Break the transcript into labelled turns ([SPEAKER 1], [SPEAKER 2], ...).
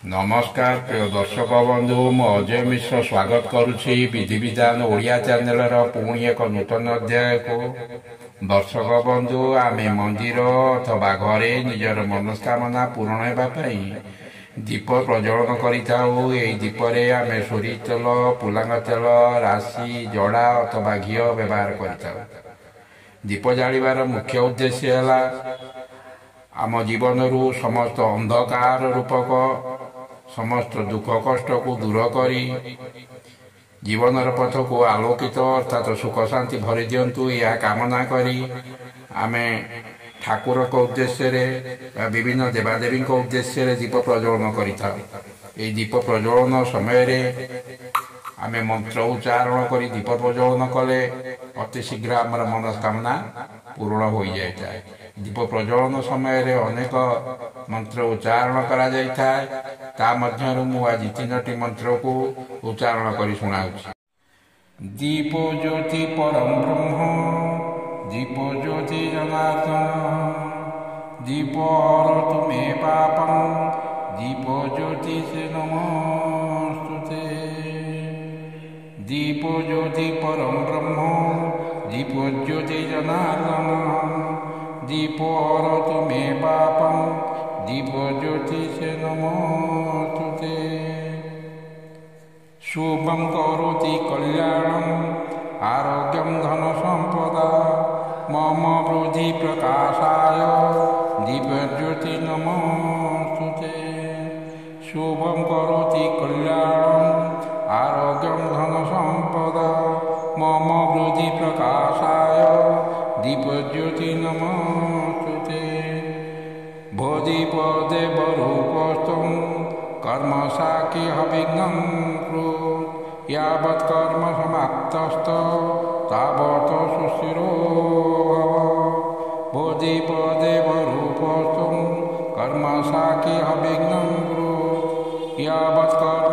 [SPEAKER 1] नमस्कार प्रिय दर्शक बंधु मु अजय मिश्र स्वागत करुछि विधि विधान ओडिया चैनल पुणी एक नूतन अध्याय को। दर्शक बंधु आमे मंदिर अथवा घरे निजर मनस्कामना पूर्ण हेबापई दीप प्रज्वलन करिथाउ। एई दीपरे आमे सोरिष तेल, पुलांग तेल, राशि, जड़ा अथवा घी व्यवहार करिथाउ। दीप जालिबार मुख्य उद्देश्य है आम जीवन रु समस्त अंधकार रूपक समस्त दुख कष्ट को दूर करी जीवन पथ को आलोकित अर्थात सुख शांति भरी दिंतु यह कामना करी आमे ठाकुर को उद्देश्य विभिन्न देवादेवी उद्देश्य दीप प्रज्वलन करिथा। ए दीप प्रज्वलन समय आमे मंत्र उच्चारण करी दीप प्रज्वलन कले अति शीघ्र आमर मनस्कामना पूर्ण हो जाए। दीप प्रज्वलन समय अनेक मंत्र उच्चारण करा जाए। ता मध्यरु मु आज 3टी मंत्र को उच्चारण करी सुनाउछि। दीप ज्योति परम ब्रह्म, दीप ज्योति जनार्दन, दीप हरतु मे पापं, दीप ज्योति से नमोस्तुते। दीप ज्योति परम ब्रह्म, दीप ज्योति जनार्दन, दीप हरतु मे पापं, दीप ज्योति से नमोस्तुते। शुभं करोति कल्याणं, आरोग्यं धन संपदा, मम वृद्धि प्रकाशाय, दीप ज्योति नमोस्तुते। शुभं करोति कल्याणं, आरोग्यं धन संपदा, मम वृद्धि प्रकाशाय, दीप ज्योति नमोस्तुते। भोदीपदेवरूपस्थं कर्म साकी हविघ्नं कुरु, यावत् कर्म समाप्तस्त तावत् सुस्थिरो भव। भोदीपदेवरूपस्थं कर्म साकी हविघ्नं कुरु, यावत् कर्म